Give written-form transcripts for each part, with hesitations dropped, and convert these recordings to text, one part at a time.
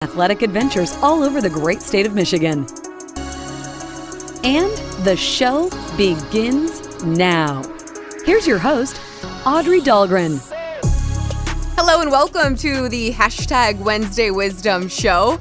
Athletic adventures all over the great state of Michigan. And the show begins now. Here's your host, Audrey Dahlgren. Hello and welcome to the #Wednesday Wisdom Show.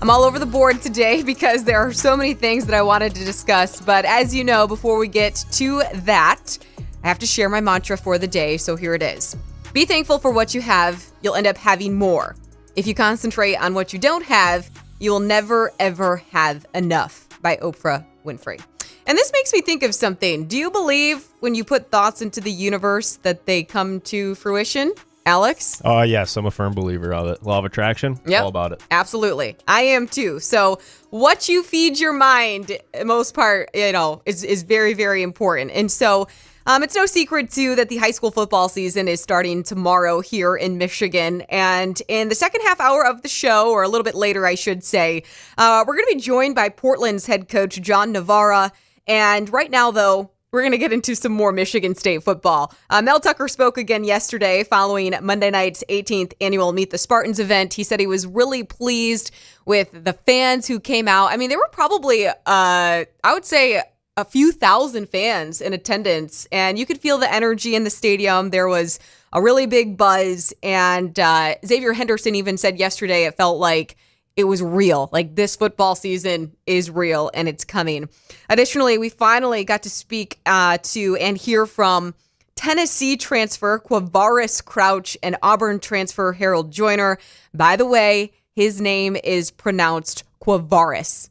I'm all over the board today because there are so many things that I wanted to discuss. But as you know, before we get to that, I have to share my mantra for the day. So here it is. Be thankful for what you have. You'll end up having more. If you concentrate on what you don't have, you will never, ever have enough, by Oprah Winfrey. And this makes me think of something. Do you believe when you put thoughts into the universe that they come to fruition? Alex? Yes, I'm a firm believer of it. Law of attraction, all about it. Absolutely. I am too. So what you feed your mind, most part, is very, very important. And so it's no secret, too, that the high school football season is starting tomorrow here in Michigan. And in the second half hour of the show, or a little bit later, I should say, we're going to be joined by Portland's head coach, John Novara. And right now, though, we're going to get into some more Michigan State football. Mel Tucker spoke again yesterday following Monday night's 18th annual Meet the Spartans event. He said he was really pleased with the fans who came out. I mean, there were probably, I would say, a few thousand fans in attendance, and you could feel the energy in the stadium. There was a really big buzz, and Xavier Henderson even said yesterday it felt like it was real. Like, this football season is real, and it's coming. Additionally, we finally got to speak to and hear from Tennessee transfer Quavaris Crouch and Auburn transfer Harold Joyner. By the way, his name is pronounced Quavaris.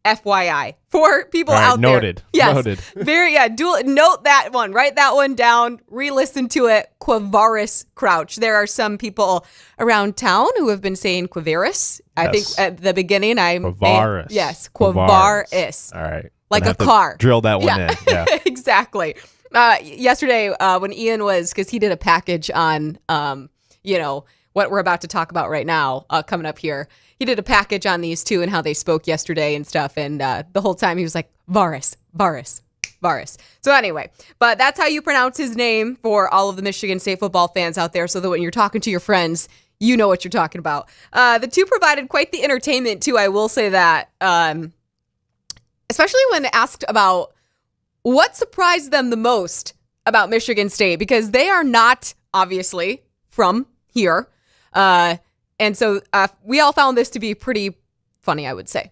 FYI, for people out noted. there. Yes, noted. Note that one. Write that one down. Re-listen to it. Quavaris Crouch. There are some people around town who have been saying Quavaris. I think at the beginning, Quavaris. Yes, Quavaris. All right. Like a car. Drill that one in. Yeah. Exactly. Yesterday, when Ian was, because he did a package on, what we're about to talk about right now, coming up here. He did a package on these two and how they spoke yesterday and stuff. And the whole time he was like, Varis. So anyway, but that's how you pronounce his name for all of the Michigan State football fans out there, so that when you're talking to your friends, you know what you're talking about. The two provided quite the entertainment too, I will say that. Especially when asked about what surprised them the most about Michigan State, because they are not, obviously, from here. And so we all found this to be pretty funny, I would say.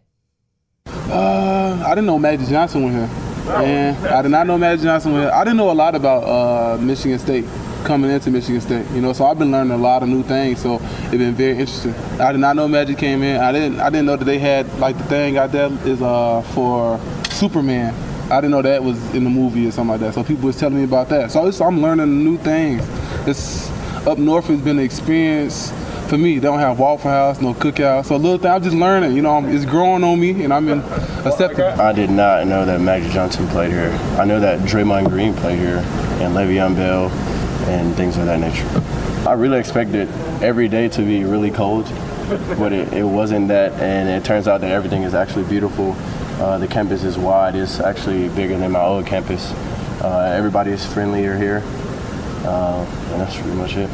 I didn't know Magic Johnson went here. And I did not know Magic Johnson went here. I didn't know a lot about Michigan State coming into Michigan State. So I've been learning a lot of new things. So it's been very interesting. I did not know Magic came in. I didn't know that they had, like, the thing out there is for Superman. I didn't know that was in the movie or something like that. So people was telling me about that. So I'm learning new things. It's up north has been an experience. For me, they don't have Waffle House, no cookout. So a little thing, I'm just learning. It's growing on me, and I'm accepting. I did not know that Magic Johnson played here. I know that Draymond Green played here, and Le'Veon Bell, and things of that nature. I really expected every day to be really cold, but it wasn't that, and it turns out that everything is actually beautiful. The campus is wide. It's actually bigger than my old campus. Everybody is friendlier here, and that's pretty much it.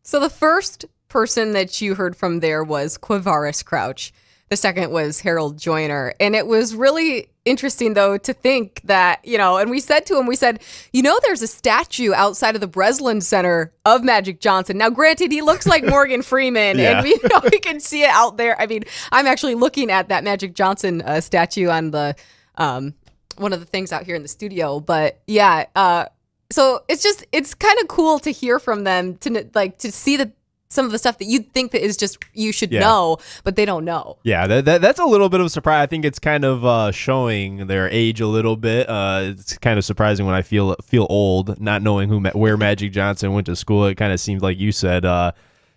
So the first person that you heard from there was Quavaris Crouch. The second was Harold Joyner. And it was really interesting, though, to think that, and we said to him, there's a statue outside of the Breslin Center of Magic Johnson. Now, granted, he looks like Morgan Freeman, yeah. And we can see it out there. I mean, I'm actually looking at that Magic Johnson statue on the one of the things out here in the studio. But yeah, so it's kind of cool to hear from them, to see some of the stuff that you'd think that is just you should know, but they don't know. Yeah, that's a little bit of a surprise. I think it's kind of showing their age a little bit. It's kind of surprising when I feel old, not knowing where Magic Johnson went to school. It kind of seems like you said,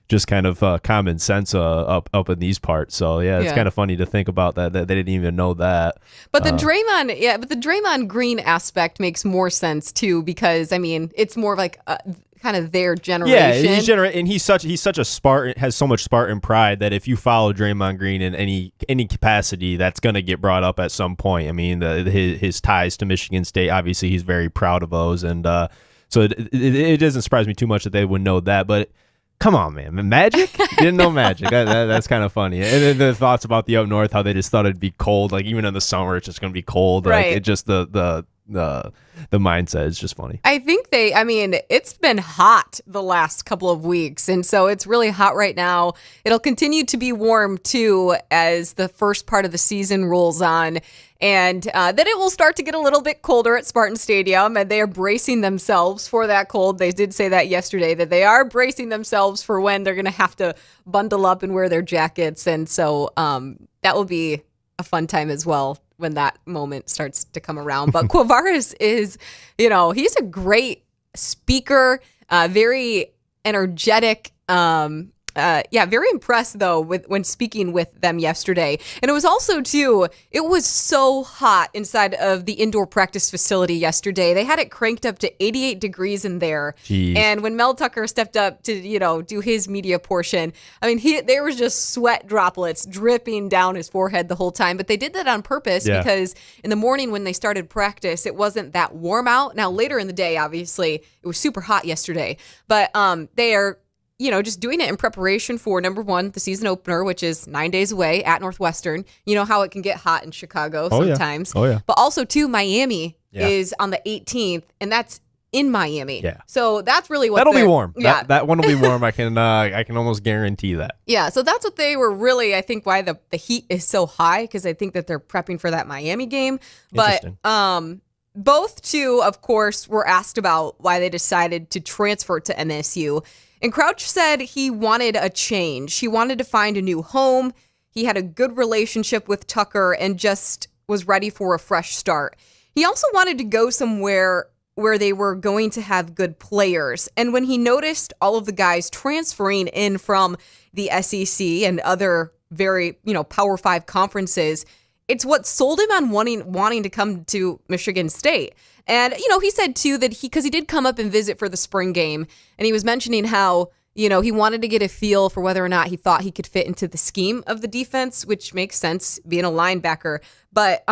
just kind of common sense up in these parts. So it's kind of funny to think about that they didn't even know that. But the Draymond Green aspect makes more sense too, because I mean it's more of like kind of their generation. Yeah, he's such a Spartan, has so much Spartan pride that if you follow Draymond Green in any capacity, that's going to get brought up at some point. I mean, his ties to Michigan State, obviously, he's very proud of those, and so it doesn't surprise me too much that they would know that, but. Come on, man. Magic? Didn't know magic. That's kind of funny. And then the thoughts about the up north, how they just thought it'd be cold. Like even in the summer, it's just going to be cold. Right. Like it just the mindset is just funny. I think it's been hot the last couple of weeks. And so it's really hot right now. It'll continue to be warm too as the first part of the season rolls on. And then it will start to get a little bit colder at Spartan Stadium, and they are bracing themselves for that cold. They did say that yesterday, that they are bracing themselves for when they're going to have to bundle up and wear their jackets. And so that will be a fun time as well when that moment starts to come around. But Quavaris is, he's a great speaker, very energetic. Very impressed though when speaking with them yesterday. And it was also too, it was so hot inside of the indoor practice facility yesterday. They had it cranked up to 88 degrees in there. Jeez. And when Mel Tucker stepped up to, do his media portion, I mean, there was just sweat droplets dripping down his forehead the whole time. But they did that on purpose because in the morning when they started practice, it wasn't that warm out. Now later in the day, obviously, it was super hot yesterday. But they are just doing it in preparation for, number one, the season opener, which is 9 days away at Northwestern. You know how it can get hot in Chicago sometimes. Oh, yeah. But also, too, Miami is on the 18th, and that's in Miami. Yeah. So that's really what that'll be warm. Yeah. That one will be warm. I can almost guarantee that. Yeah, so that's what they were really, I think, why the heat is so high, because I think that they're prepping for that Miami game. But both two, of course, were asked about why they decided to transfer to MSU. And Crouch said he wanted a change. He wanted to find a new home. He had a good relationship with Tucker and just was ready for a fresh start. He also wanted to go somewhere where they were going to have good players. And when he noticed all of the guys transferring in from the SEC and other very, Power 5 conferences, it's what sold him on wanting to come to Michigan State. And, he said, too, that because he did come up and visit for the spring game, and he was mentioning how, he wanted to get a feel for whether or not he thought he could fit into the scheme of the defense, which makes sense, being a linebacker. But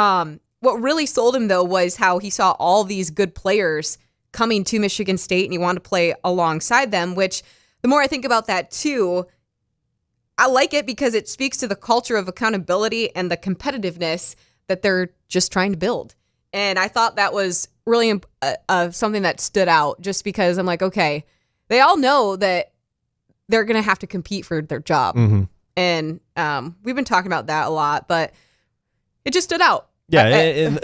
what really sold him, though, was how he saw all these good players coming to Michigan State, and he wanted to play alongside them, which the more I think about that, too, I like it because it speaks to the culture of accountability and the competitiveness that they're just trying to build. And I thought that was really something that stood out, just because I'm like, okay, they all know that they're going to have to compete for their job. Mm-hmm. And we've been talking about that a lot, but it just stood out. Yeah, and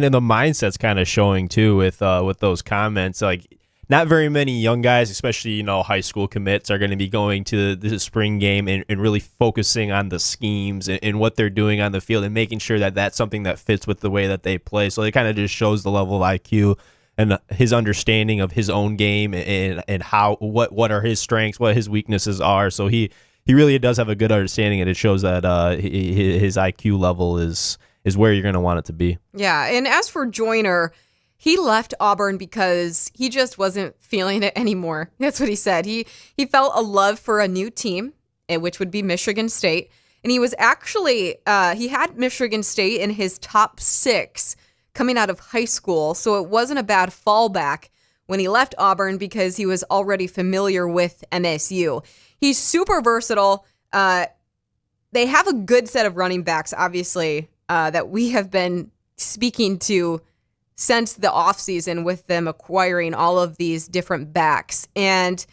the mindset's kind of showing too with those comments. Like, not very many young guys, especially high school commits, are going to be going to the spring game and really focusing on the schemes and what they're doing on the field and making sure that that's something that fits with the way that they play. So it kind of just shows the level of IQ and his understanding of his own game and how what are his strengths, what his weaknesses are. So he really does have a good understanding, and it shows that his IQ level is where you're going to want it to be. Yeah, and as for Joyner, he left Auburn because he just wasn't feeling it anymore. That's what he said. He felt a love for a new team, which would be Michigan State. And he was actually, he had Michigan State in his top 6 coming out of high school. So it wasn't a bad fallback when he left Auburn because he was already familiar with MSU. He's super versatile. They have a good set of running backs, obviously, that we have been speaking to since the offseason with them acquiring all of these different backs. And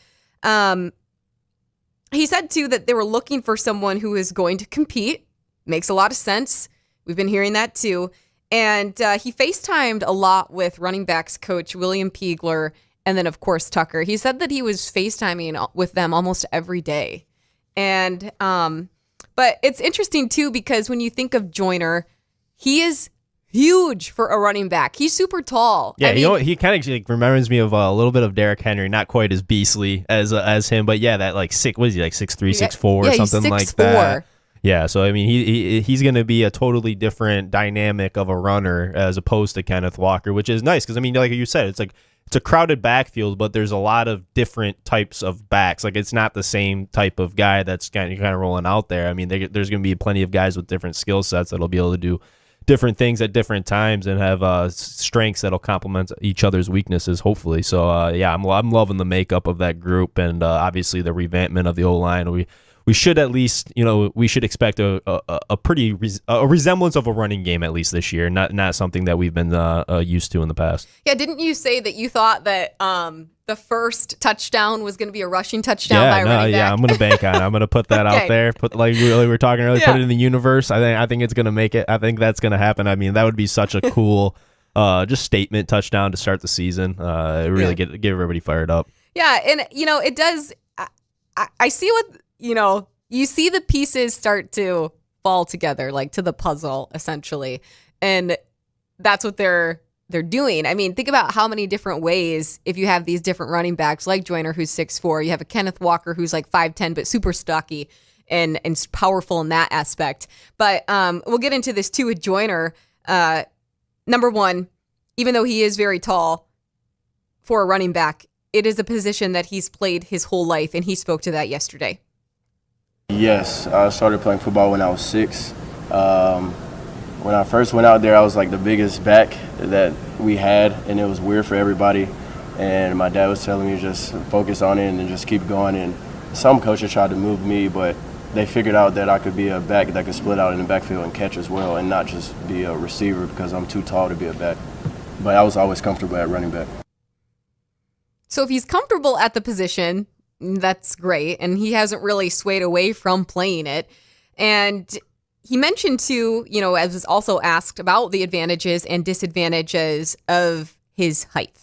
he said, too, that they were looking for someone who is going to compete. Makes a lot of sense. We've been hearing that, too. And he FaceTimed a lot with running backs coach William Piegler and then, of course, Tucker. He said that he was FaceTiming with them almost every day. And but it's interesting, too, because when you think of Joyner, he is huge for a running back. He's super tall. Yeah, he kind of reminds me of a little bit of Derrick Henry, not quite as beastly as him, but yeah, that what is he, like 6'3", 6'4", or something like that. Yeah, so I mean, he's going to be a totally different dynamic of a runner as opposed to Kenneth Walker, which is nice because I mean, like you said, it's a crowded backfield, but there's a lot of different types of backs. Like, it's not the same type of guy that's kind of rolling out there. I mean, there's going to be plenty of guys with different skill sets that'll be able to different things at different times and have strengths that'll complement each other's weaknesses, hopefully. So I'm loving the makeup of that group, and obviously the revampment of the O-line. We should at least, we should expect a pretty a resemblance of a running game at least this year, not something that we've been used to in the past. Yeah, didn't you say that you thought that the first touchdown was going to be a rushing touchdown by a running back? Yeah, I'm going to bank on it. I'm going to put that out there. Like we were talking earlier, put it in the universe. I think it's going to make it. I think that's going to happen. I mean, that would be such a cool just statement touchdown to start the season. Really get everybody fired up. Yeah, and it does. I see what you see the pieces start to fall together, like to the puzzle, essentially, and that's what they're doing. I mean, think about how many different ways, if you have these different running backs like Joyner, who's 6'4", you have a Kenneth Walker who's like 5'10", but super stocky and powerful in that aspect. But we'll get into this too with Joyner. Number one, even though he is very tall for a running back, it is a position that he's played his whole life, and he spoke to that yesterday. Yes, I started playing football when I was 6. When I first went out there, I was like the biggest back that we had, and it was weird for everybody. And my dad was telling me just focus on it and just keep going. And some coaches tried to move me, but they figured out that I could be a back that could split out in the backfield and catch as well, and not just be a receiver because I'm too tall to be a back. But I was always comfortable at running back. So if he's comfortable at the position, that's great. And he hasn't really swayed away from playing it. And he mentioned too, as was also asked about the advantages and disadvantages of his height.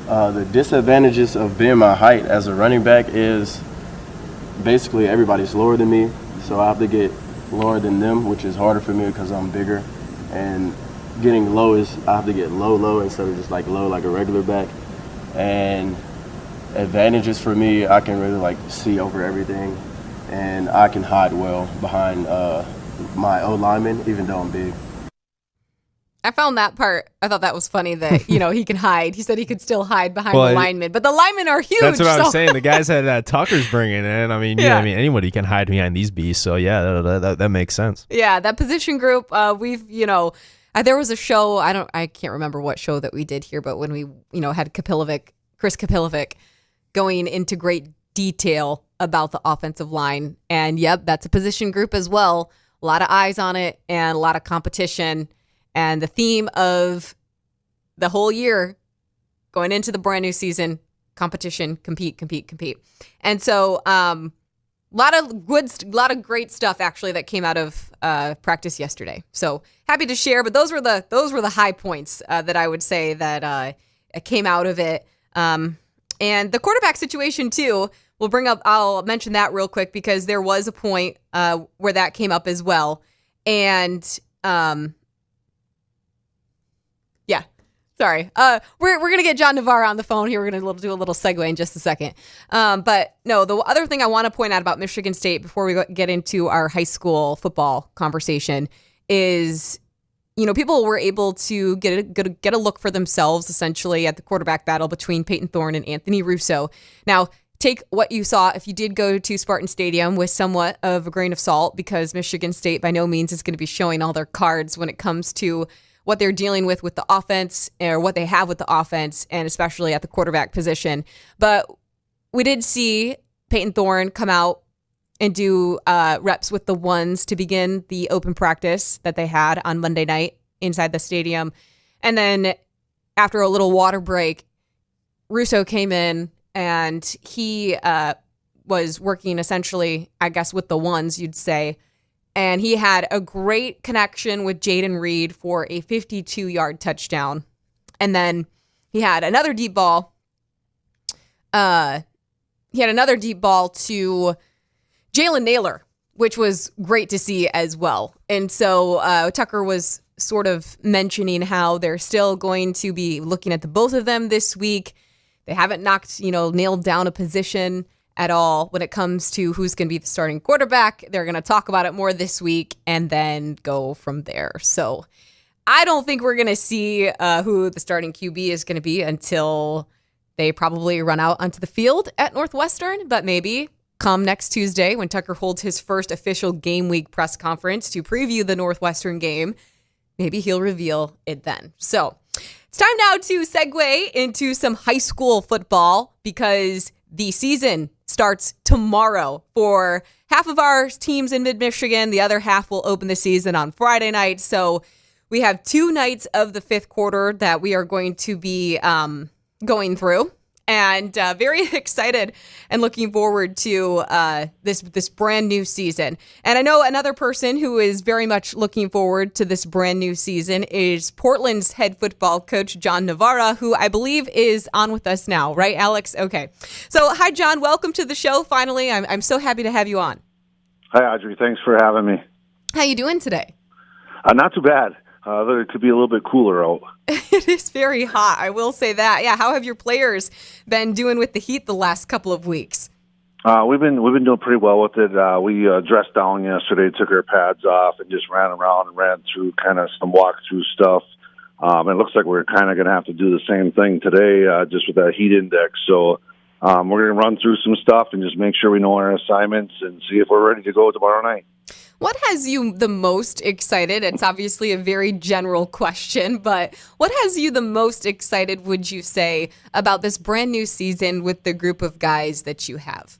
The disadvantages of being my height as a running back is basically everybody's lower than me. So I have to get lower than them, which is harder for me because I'm bigger. And getting low is I have to get low instead of just like low like a regular back. And advantages for me, I can really see over everything, and I can hide well behind my O-lineman, even though I'm big. I found that part. I thought that was funny that he can hide. He said he could still hide behind the linemen, but the linemen are huge. That's what I was saying. The guys that Tucker's bringing in. I mean, anybody can hide behind these beasts. So yeah, that makes sense. Yeah, that position group. We've there was a show. I can't remember what show that we did here, but when we had Chris Kapilovic going into great detail about the offensive line. And yep, that's a position group as well. A lot of eyes on it and a lot of competition. And the theme of the whole year going into the brand new season, competition, compete. And so a lot of great stuff actually that came out of practice yesterday. So happy to share, but those were the high points that I would say that came out of it. And the quarterback situation, too, I'll mention that real quick because there was a point where that came up as well. And, sorry. We're going to get John Novara on the phone here. We're going to do a little segue in just a second. But no, the other thing I want to point out about Michigan State before we get into our high school football conversation is people were able to get a look for themselves, essentially, at the quarterback battle between Peyton Thorne and Anthony Russo. Now, take what you saw if you did go to Spartan Stadium with somewhat of a grain of salt, because Michigan State by no means is going to be showing all their cards when it comes to what they're dealing with the offense or what they have with the offense, and especially at the quarterback position. But we did see Peyton Thorne come out and do reps with the ones to begin the open practice that they had on Monday night inside the stadium. And then after a little water break, Russo came in and he was working essentially, I guess, with the ones, you'd say. And he had a great connection with Jaden Reed for a 52-yard touchdown. And then he had another deep ball. To Jalen Naylor, which was great to see as well. And so Tucker was sort of mentioning how they're still going to be looking at the both of them this week. They haven't nailed down a position at all when it comes to who's going to be the starting quarterback. They're going to talk about it more this week and then go from there. So I don't think we're going to see who the starting QB is going to be until they probably run out onto the field at Northwestern, but maybe come next Tuesday when Tucker holds his first official game week press conference to preview the Northwestern game. Maybe he'll reveal it then. So it's time now to segue into some high school football because the season starts tomorrow for half of our teams in mid-Michigan. The other half will open the season on Friday night. So we have 2 nights of the 5th quarter that we are going to be going through. And very excited and looking forward to this brand new season. And I know another person who is very much looking forward to this brand new season is Portland's head football coach, John Novara, who I believe is on with us now. Right, Alex? Okay. So, hi, John. Welcome to the show. Finally, I'm so happy to have you on. Hi, Audrey. Thanks for having me. How you doing today? Not too bad. It could be a little bit cooler out. It is very hot. I will say that. Yeah. How have your players been doing with the heat the last couple of weeks? We've been doing pretty well with it. We dressed down yesterday, took our pads off, and just ran around and ran through kind of some walkthrough stuff. It looks like we're kind of going to have to do the same thing today, just with that heat index. So we're going to run through some stuff and just make sure we know our assignments and see if we're ready to go tomorrow night. What has you the most excited? It's obviously a very general question, but what has you the most excited, would you say, about this brand new season with the group of guys that you have?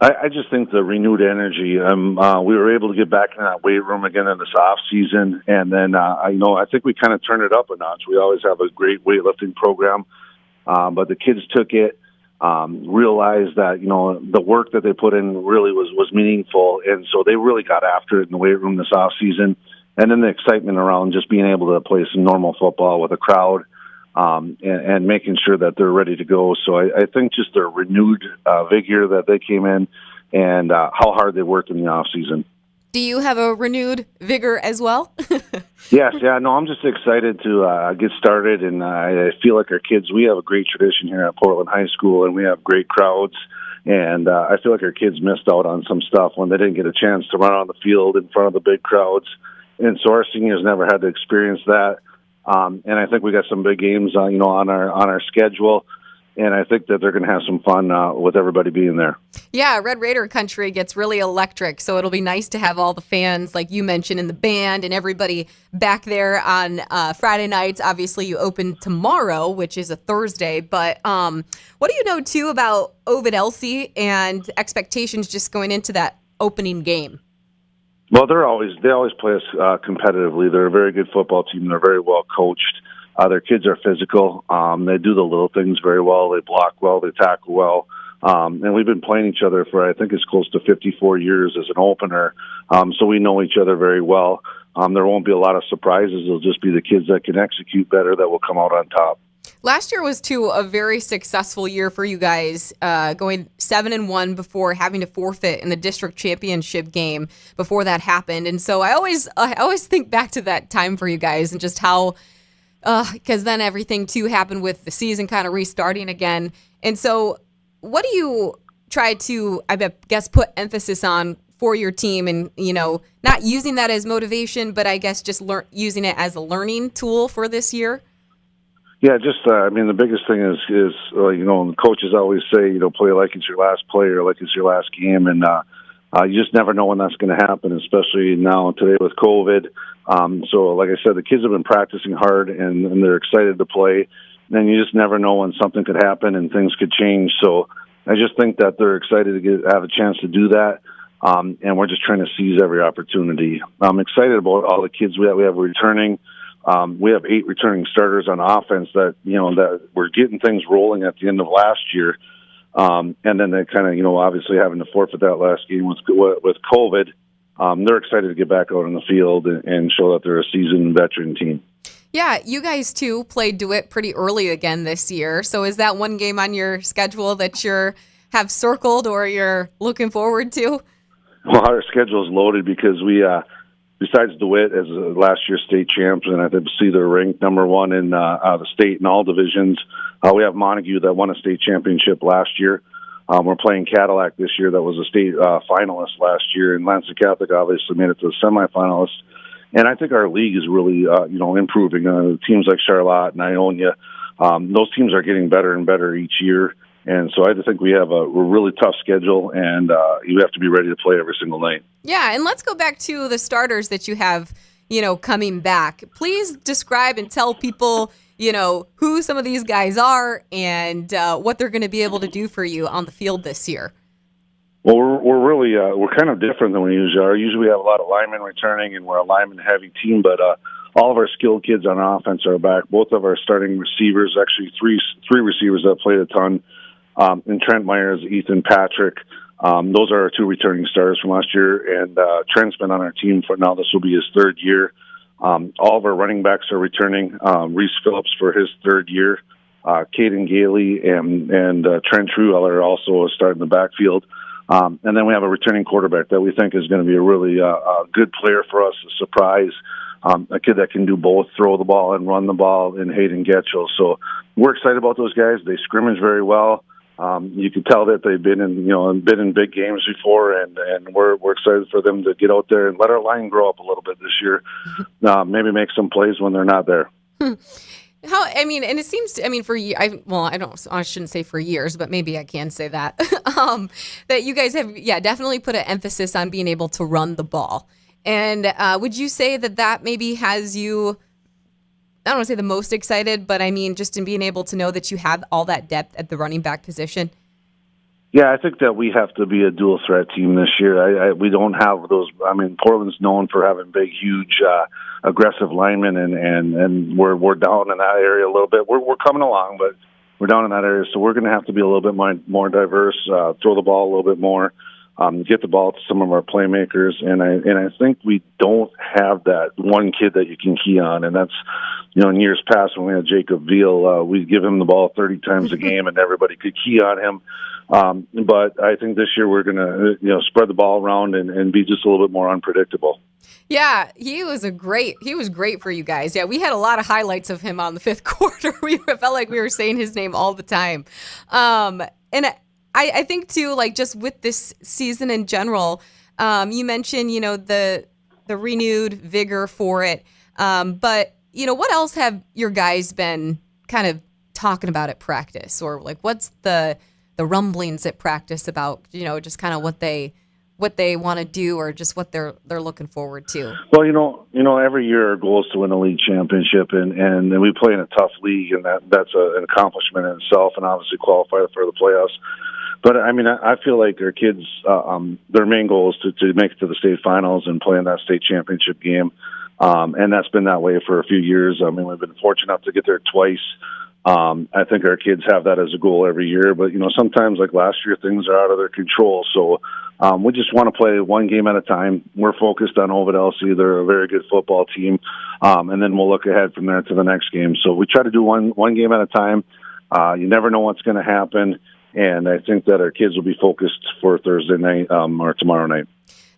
I just think the renewed energy. We were able to get back in that weight room again in this off season, and then I think we kind of turned it up a notch. We always have a great weightlifting program, but the kids took it. Realized that, the work that they put in really was meaningful. And so they really got after it in the weight room this off season. And then the excitement around just being able to play some normal football with a crowd, and making sure that they're ready to go. So I think just their renewed vigor that they came in and how hard they worked in the off season. Do you have a renewed vigor as well? Yes, yeah, no, I'm just excited to get started, and I feel like our kids, we have a great tradition here at Portland High School, and we have great crowds, and I feel like our kids missed out on some stuff when they didn't get a chance to run on the field in front of the big crowds, and so our seniors never had to experience that, and I think we got some big games, on our schedule. And I think that they're going to have some fun with everybody being there. Yeah, Red Raider country gets really electric, so it'll be nice to have all the fans, like you mentioned, in the band and everybody back there on Friday nights. Obviously, you open tomorrow, which is a Thursday. But what do you know, too, about Ovid-Elsie and expectations just going into that opening game? Well, they always play us competitively. They're a very good football team. They're very well coached. Their kids are physical. They do the little things very well. They block well. They tackle well. And we've been playing each other for, I think it's close to 54 years as an opener. So we know each other very well. There won't be a lot of surprises. It'll just be the kids that can execute better that will come out on top. Last year was, too, a very successful year for you guys, going 7-1 before having to forfeit in the district championship game before that happened. And so I always think back to that time for you guys and just how because then everything, too, happened with the season kind of restarting again. And so what do you try to, I guess, put emphasis on for your team and, not using that as motivation, but I guess just using it as a learning tool for this year? Yeah, just, the biggest thing is the coaches always say, play like it's your last play or like it's your last game. And you just never know when that's going to happen, especially now today with COVID. So, like I said, the kids have been practicing hard, and they're excited to play. And you just never know when something could happen and things could change. So I just think that they're excited to have a chance to do that, and we're just trying to seize every opportunity. I'm excited about all the kids we have returning. We have 8 returning starters on offense that we're getting things rolling at the end of last year. And then they kind of, obviously having to forfeit that last game with COVID. They're excited to get back out on the field and show that they're a seasoned veteran team. Yeah, you guys, too, played DeWitt pretty early again this year. So is that one game on your schedule that have circled or you're looking forward to? Well, our schedule is loaded because we, besides DeWitt as last year's state champion, I think they're ranked number 1 in the state in all divisions. We have Montague that won a state championship last year. We're playing Cadillac this year that was a state finalist last year, and Lansing Catholic obviously made it to the semifinalists. And I think our league is really, improving. Teams like Charlotte and Ionia, those teams are getting better and better each year. And so I just think we have a really tough schedule, and you have to be ready to play every single night. Yeah, and let's go back to the starters that you have, coming back. Please describe and tell people, who some of these guys are and what they're going to be able to do for you on the field this year. Well, we're really we're kind of different than we usually are. Usually we have a lot of linemen returning, and we're a lineman-heavy team, but all of our skilled kids on offense are back. Both of our starting receivers, actually three receivers that played a ton, and Trent Myers, Ethan Patrick. Those are our two returning starters from last year, and Trent's been on our team for now. This will be his third year. All of our running backs are returning. Reese Phillips for his third year. Caden Gailey and Trent Truell are also starting the backfield. And then we have a returning quarterback that we think is going to be a really good player for us, a surprise, a kid that can do both, throw the ball and run the ball, in Hayden Getchell. So we're excited about those guys. They scrimmage very well. You can tell that they've been in big games before, and we're excited for them to get out there and let our line grow up a little bit this year. Maybe make some plays when they're not there. And it seems I shouldn't say for years, but maybe I can say that, that you guys have, definitely put an emphasis on being able to run the ball. And would you say that maybe has you, I don't want to say the most excited, but just in being able to know that you have all that depth at the running back position? Yeah, I think that we have to be a dual threat team this year. We don't have those. Portland's known for having big, huge, aggressive linemen, and we're down in that area a little bit. We're coming along, but we're down in that area, so we're going to have to be a little bit more diverse, throw the ball a little bit more, get the ball to some of our playmakers, and I think we don't have that one kid that you can key on, and that's, in years past when we had Jacob Veal, we'd give him the ball 30 times a game, and everybody could key on him. But I think this year we're going to, spread the ball around and be just a little bit more unpredictable. Yeah, he was great for you guys. Yeah, we had a lot of highlights of him on the fifth quarter. We felt like we were saying his name all the time. And I think too, like just with this season in general, you mentioned, the renewed vigor for it. But, what else have your guys been kind of talking about at practice, or like what's the rumblings at practice about, just kind of what they want to do, or just what they're looking forward to? Well, every year our goal is to win a league championship, and we play in a tough league, and that's an accomplishment in itself, and obviously qualify for the playoffs. But I feel like our kids, their main goal is to make it to the state finals and play in that state championship game, and that's been that way for a few years. We've been fortunate enough to get there twice. I think our kids have that as a goal every year, but sometimes like last year, things are out of their control. So we just want to play one game at a time. We're focused on Ovid-Elsie. They're a very good football team, and then we'll look ahead from there to the next game. So we try to do one game at a time. You never know what's going to happen, and I think that our kids will be focused for Thursday night or tomorrow night.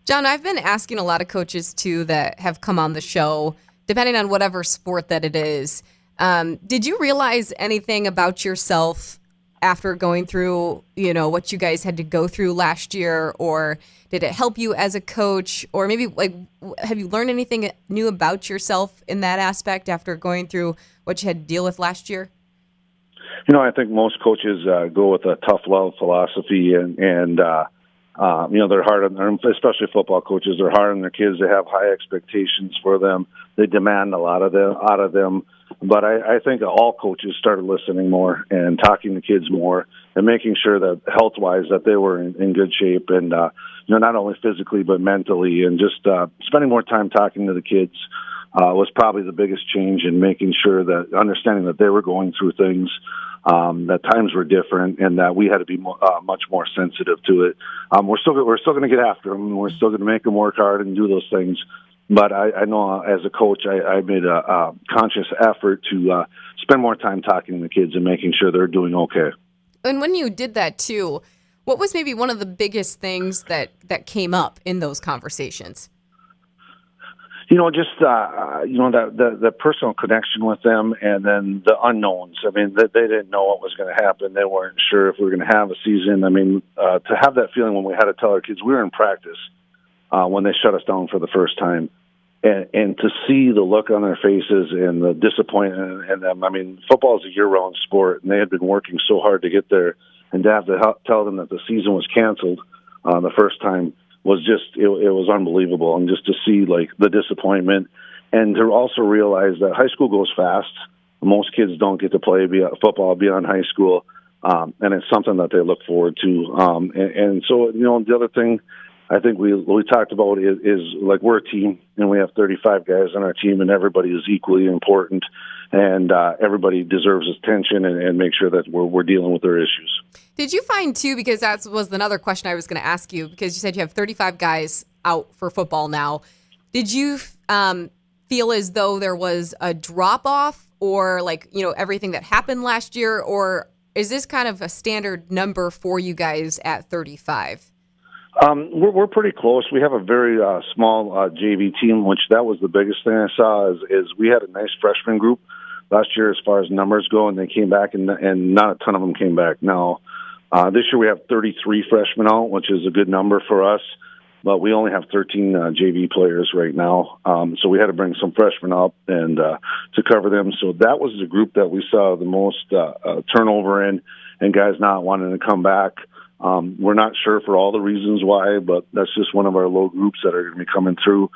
John, I've been asking a lot of coaches too that have come on the show, depending on whatever sport that it is. Did you realize anything about yourself after going through, what you guys had to go through last year, or did it help you as a coach, or maybe have you learned anything new about yourself in that aspect after going through what you had to deal with last year? I think most coaches go with a tough love philosophy, and they're hard on them, especially football coaches. They're hard on their kids. They have high expectations for them. They demand a lot out of them. But I think all coaches started listening more and talking to kids more and making sure that health-wise that they were in good shape, and not only physically but mentally, and just spending more time talking to the kids was probably the biggest change in making sure that understanding that they were going through things, that times were different, and that we had to be much more sensitive to it. We're still going to get after them. We're still going to make them work hard and do those things. But I know as a coach, I made a conscious effort to spend more time talking to the kids and making sure they're doing okay. And when you did that too, what was maybe one of the biggest things that came up in those conversations? The personal connection with them, and then the unknowns. They didn't know what was going to happen. They weren't sure if we were going to have a season. To have that feeling when we had to tell our kids we were in practice when they shut us down for the first time, and to see the look on their faces and the disappointment in them. Football is a year-round sport, and they had been working so hard to get there. and to have to tell them that the season was canceled the first time was just it was unbelievable. And just to see like the disappointment, and to also realize that high school goes fast. Most kids don't get to play football beyond high school, and it's something that they look forward to. And so, the other thing I think we talked about is like we're a team, and we have 35 guys on our team, and everybody is equally important, and everybody deserves attention, and make sure that we're dealing with their issues. Did you find, too, because that was another question I was going to ask you, because you said you have 35 guys out for football now. Did you feel as though there was a drop-off, or everything that happened last year, or is this kind of a standard number for you guys at 35? We're pretty close. We have a very small JV team, which that was the biggest thing I saw is we had a nice freshman group last year as far as numbers go, and they came back, and not a ton of them came back. Now, this year we have 33 freshmen out, which is a good number for us, but we only have 13 JV players right now. So we had to bring some freshmen up and to cover them. So that was the group that we saw the most turnover in, and guys not wanting to come back. We're not sure for all the reasons why, but that's just one of our low groups that are going to be coming through.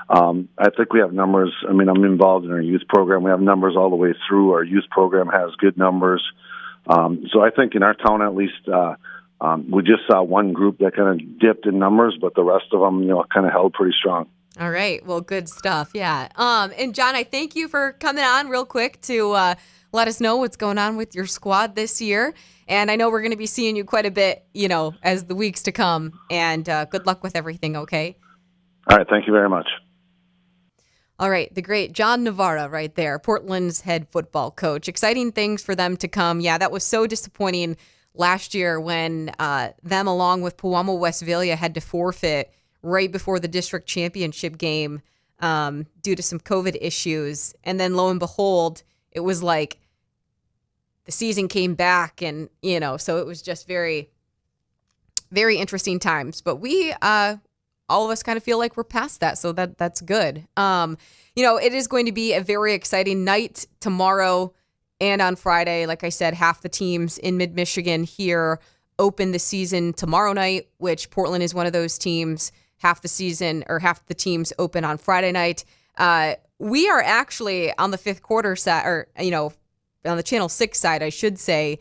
I think we have numbers. I mean, I'm involved in our youth program. We have numbers all the way through. Our youth program has good numbers. So I think in our town, at least, we just saw one group that kind of dipped in numbers, but the rest of them, kind of held pretty strong. All right. Well, good stuff. Yeah. And John, I thank you for coming on real quick to let us know what's going on with your squad this year. And I know we're going to be seeing you quite a bit, as the weeks to come. And good luck with everything, okay? All right. Thank you very much. All right. The great John Novara right there, Portland's head football coach. Exciting things for them to come. Yeah, that was so disappointing last year when them, along with Pewamo Westphalia, had to forfeit right before the district championship game due to some COVID issues. And then lo and behold, it was like the season came back, and, so it was just very, very interesting times. But we, all of us kind of feel like we're past that. So that's good. It is going to be a very exciting night tomorrow and on Friday. Like I said, half the teams in mid-Michigan here open the season tomorrow night, which Portland is one of those teams. Half the teams open on Friday night. We are actually on the fifth quarter side, or, on the Channel 6 side, I should say,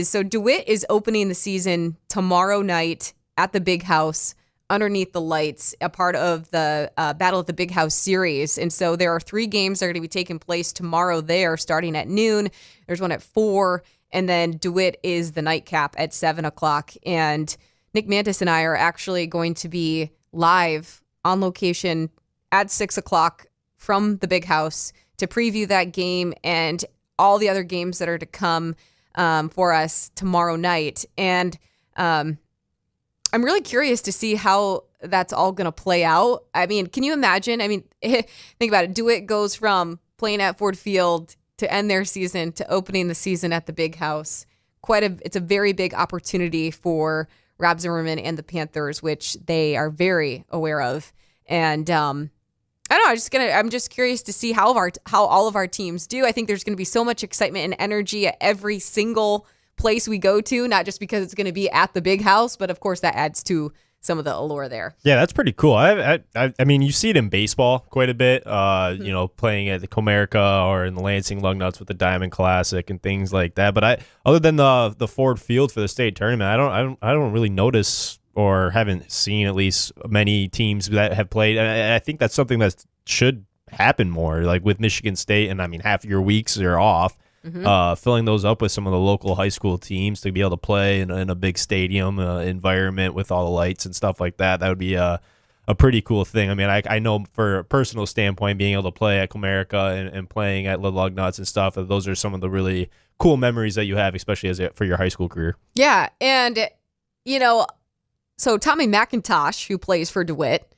so DeWitt is opening the season tomorrow night at the Big House underneath the lights, a part of the Battle at the Big House series. And so there are 3 games that are going to be taking place tomorrow there, starting at noon. There's one at 4, and then DeWitt is the nightcap at 7 o'clock. And Nick Mantis and I are actually going to be live on location at 6 o'clock from the Big House to preview that game and all the other games that are to come for us tomorrow night. And I'm really curious to see how that's all going to play out. I mean, can you imagine? I mean, think about it. DeWitt goes from playing at Ford Field to end their season to opening the season at the Big House. It's a very big opportunity for Rob Zimmerman and the Panthers, which they are very aware of. And I don't know. I'm just curious to see how all of our teams do. I think there's going to be so much excitement and energy at every single place we go to, not just because it's going to be at the Big House, but of course that adds to some of the allure there. Yeah, that's pretty cool. I mean, you see it in baseball quite a bit. Playing at the Comerica or in the Lansing Lugnuts with the Diamond Classic and things like that. But other than the Ford Field for the state tournament, I don't really notice or haven't seen at least many teams that have played. And I think that's something that should happen more, like with Michigan State. And I mean, half your weeks are off. Filling those up with some of the local high school teams to be able to play in a big stadium environment with all the lights and stuff like that. That would be a pretty cool thing. I mean, I know for a personal standpoint, being able to play at Comerica and playing at the Lugnuts and stuff, those are some of the really cool memories that you have, especially for your high school career. Yeah. And, so Tommy McIntosh, who plays for DeWitt,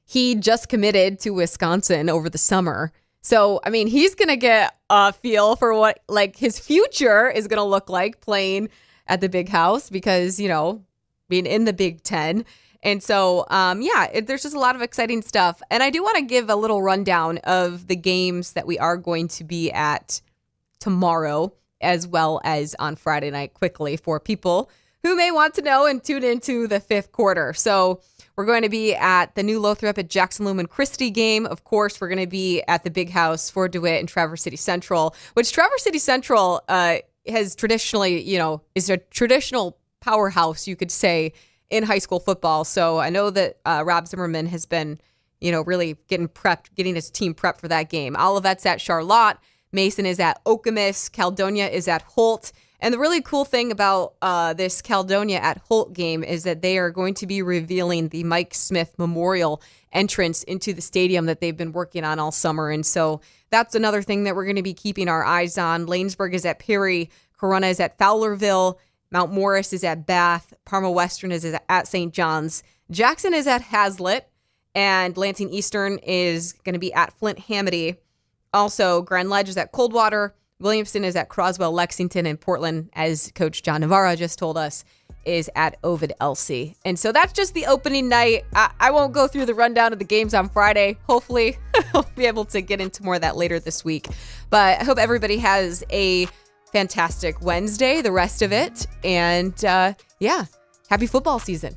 he just committed to Wisconsin over the summer. So, I mean, he's going to get a feel for what, his future is going to look like playing at the Big House because, being in the Big Ten. And so, there's just a lot of exciting stuff. And I do want to give a little rundown of the games that we are going to be at tomorrow, as well as on Friday night, quickly for people who may want to know and tune into the fifth quarter. So we're going to be at the new Lothrop at Jackson Lumen Christie game. Of course, we're going to be at the Big House for DeWitt and Traverse City Central, which Traverse City Central has traditionally, is a traditional powerhouse, you could say, in high school football. So I know that Rob Zimmerman has been, really getting his team prepped for that game. Olivet's at Charlotte. Mason is at Okemos. Caledonia is at Holt. And the really cool thing about this Caledonia at Holt game is that they are going to be revealing the Mike Smith Memorial entrance into the stadium that they've been working on all summer. And so that's another thing that we're going to be keeping our eyes on. Lanesburg is at Perry. Corunna is at Fowlerville. Mount Morris is at Bath. Parma Western is at St. John's. Jackson is at Hazlitt. And Lansing Eastern is going to be at Flint Hamady. Also, Grand Ledge is at Coldwater. Williamston is at Croswell, Lexington, and Portland, as Coach John Novara just told us, is at Ovid-Elsie. And so that's just the opening night. I won't go through the rundown of the games on Friday. Hopefully, I'll be able to get into more of that later this week. But I hope everybody has a fantastic Wednesday, the rest of it. And happy football season.